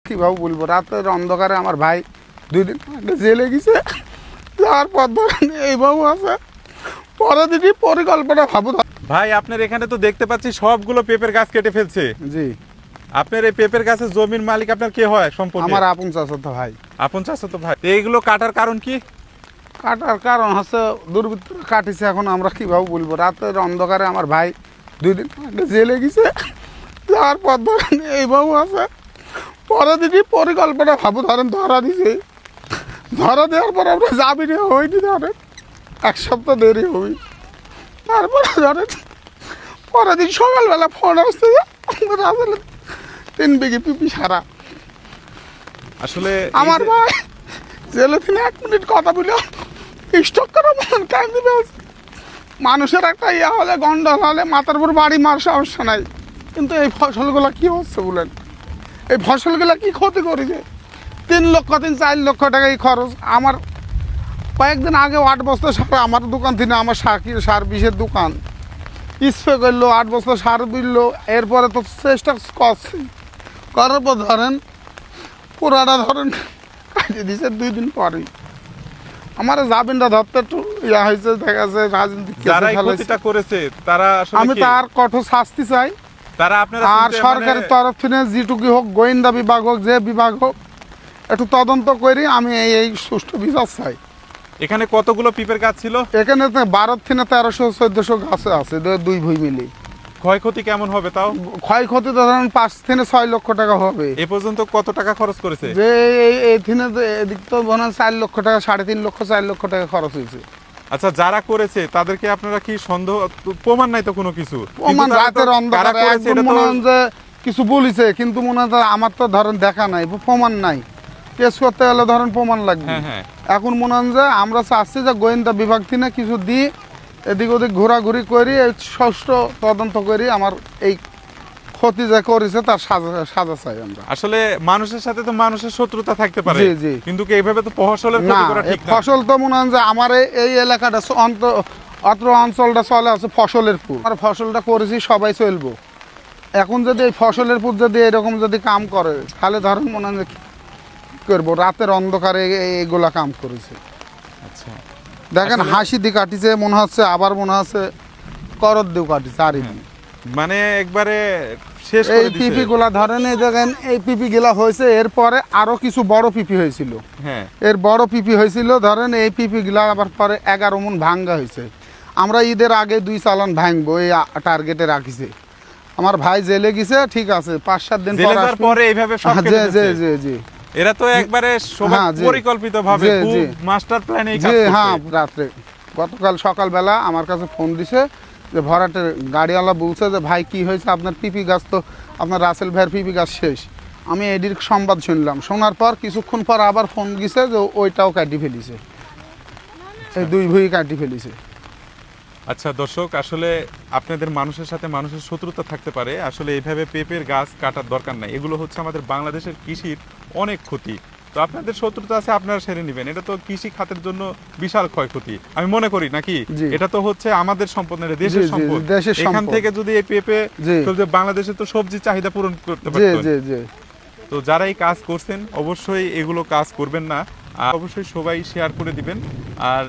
কিভাবে বলবো, রাতের অন্ধকারে আমার ভাই 2 দিন আগে জেলে গেছে। যাওয়ার পর ধরেন এইভাবে আছে, পরে দিনই পরিকল্পনা ভাবো। ভাই আপনার এখানে তো দেখতে পাচ্ছি সবগুলো পেঁপের গাছ কেটে ফেলছে। জি, আপনার এই পেঁপের গাছের জমির মালিক আপনার কে হয় সম্পর্কে? আমার আপন চাচাতো ভাই। আপন চাচাতো ভাই। তো এইগুলো কাটার কারণ কি? কাটার কারণ হচ্ছে দুর্বৃত্তরা কাটিছে। এখন আমরা কিভাবে বলবো, রাতের অন্ধকারে আমার ভাই 2 দিন আগে জেলে গেছে। যাওয়ার পর ধরেন এইভাবে আছে, পরে দিনই পরিকল্পনা ভাবো ধরেন ধরা দিছে। ধরা দেওয়ার পর আমরা যাবি না, হয়নি ধরেন 1 সপ্তাহ দেরি হই। তারপরে ধরেন পরের দিন সকালবেলা ফোন আসছে যে আসলে 3 বিঘি পিপি সারা। আসলে আমার ভাই জেলে তিনি 1 মিনিট কথা বলে স্টক করা মন কান্দি পেয়েছে। মানুষের একটা ইয়া হলে, গন্ডল হলে মাথার উপর বাড়ি মার সমস্যা নাই, কিন্তু এই ফসলগুলো কি হচ্ছে বলেন? এই ফসলগুলো কি ক্ষতি করেছে? 3 লক্ষ 4 লক্ষ টাকা এই খরচ। আমার কয়েকদিন আগে 8 বস্তা সার আমার দোকান থেকে, আমার সার বিষের দোকান স্প্রে করলো, 8 বস্তা সার দিল। এরপরে তো চেষ্টা করছে, করার পর ধরেন পুরাটা ধরেন কাটিয়ে দিয়েছে 2 দিন পরেই। আমার জামিনটা ধরতে একটু ইয়া হয়েছে, দেখা যাচ্ছে রাজনীতিক যারা এই ক্ষতিটা করেছে তারা আসলে আমি কে? তার কঠোর শাস্তি চাই। তারা আপনারা আর সরকারের তরফ থেকে যেটুকু হোক, গোয়েন্দা বিভাগ হোক, যে বিভাগ হোক, একটু তদন্ত করি। আমি এই সুষ্ঠু বিচার চাই। এখানে কতগুলো পিঁপের গাছ ছিল? এখানে 12 থেকে 1300-1400 গাছ আছে, 2 ভুঁই মিলি। ক্ষয়ক্ষতি কেমন হবে তাও? ক্ষয়ক্ষতি তো ধরেন 5 থেকে 6 লক্ষ টাকা হবে। এ পর্যন্ত কত টাকা খরচ করেছে? যে এইখানে এদিক তো মনে হয় 4 লক্ষ টাকা, 3.5 লক্ষ 4 লক্ষ টাকা খরচ হয়েছে। আচ্ছা, যারা করেছে তাদেরকে আপনারা কি সন্দেহ? প্রমাণ নাই তো কোনো কিছু? প্রমাণ কিন্তু তারা তো রাতের কারা অন্ধকারে করেছে একদম এটা তো- মনে হয় যে কিছু বলিছে, কিন্তু মনে হয় আমার তো ধরেন দেখা নাই, প্রমাণ নাই। কেস করতে গেলে ধরেন প্রমাণ লাগবে। হ্যাঁ হ্যাঁ। এখন মনে হয় যে আমরা চাচ্ছি যে গোয়েন্দা বিভাগ থেকে কিছু দিই, এদিক ওদিক ঘোরাঘুরি করি, সুষ্ঠু তদন্ত করি। আমার এই ক্ষতি যে করেছে তার সাজা চাই আমরা। আসলে মানুষের সাথে তো মানুষের শত্রুতা থাকতে পারে, জি, জি। কিন্তু কি এইভাবে তো ফসলের না, ক্ষতি করা এই ঠিক না। ফসল তো মনে হয় যে আমার এই এলাকাটা অত্র অঞ্চলটা চলে আছে ফসলের পুর। আর ফসলটা করেছি সবাই চলবো। এখন যদি এই ফসলের পুর যদি এরকম যদি কাম করে, তাহলে ধরেন মনে হয় যে কি করবো, রাতের অন্ধকারে এগুলা কাম করেছে। আচ্ছা, দেখেন আসলে- হাসি দিয়ে কাটিছে মনে হচ্ছে, আবার মনে হচ্ছে করদ দিয়েও কাটিছে। আর মানে একবারে শেষ এই করে দিছে। পিপি গুলা ধরেন, এই দেখেন এই পিপি গুলা হয়েছে, এরপরে আরো কিছু বড় পিপি হয়েছিল। হ্যাঁ, এর বড় পিপি হয়েছিল ধরেন, এই পিপি গুলা আবার পরে 11 মণ ভাঙ্গা হয়েছে। আমরা ঈদের আগে 2 চালান ভাঙবো এই টার্গেটে রাখিছে। আমার ভাই জেলে গেছে, ঠিক আছে, 5-7 দিন জেলে পর যাওয়ার পরে এইভাবে সব কেটে জি জি দিচ্ছে। জি জি এরা তো একবারে সবাই হ্যাঁ, জি। পরিকল্পিত ভাবে জি, জি। মাস্টার প্ল্যানে এই কাজ জি, হ্যাঁ। করছে। রাত্রে গতকাল সকালবেলা আমার কাছে ফোন দিছে যে ভরাটের গাড়িওয়ালা বলছে যে ভাই কি হয়েছে, আপনার পিপি গাছ তো, আপনার রাসেল ভাইয়ের পিপি গাছ শেষ। আমি এডির সংবাদ শুনলাম, শোনার পর কিছুক্ষণ পর আবার ফোন দিছে যে ওইটাও কাটি ফেলিছে, এই 2 ভুঁই কাটি ফেলিছে। আচ্ছা দর্শক, আসলে আপনাদের মানুষের সাথে মানুষের শত্রুতা থাকতে পারে, আসলে এইভাবে পেঁপের গাছ কাটার দরকার নাই। এগুলো হচ্ছে আমাদের বাংলাদেশের কৃষির অনেক ক্ষতি। তো আপনাদের শত্রুতা আছে, আপনারা সেরে নেবেন। এটা তো কৃষি খাতের জন্য বিশাল ক্ষয়ক্ষতি আমি মনে করি, নাকি? জি। এটা তো হচ্ছে আমাদের সম্পদ না, এটা জি, দেশের জি, সম্পদ। দেশের এখান সম্পদ। থেকে যদি এই পেঁপে জি। বাংলাদেশে তো সবজি চাহিদা পূরণ করতে জি পারতেন। জি জি তো যারা এই কাজ করছেন অবশ্যই এগুলো কাজ করবেন না, আর অবশ্যই সবাই শেয়ার করে দিবেন। আর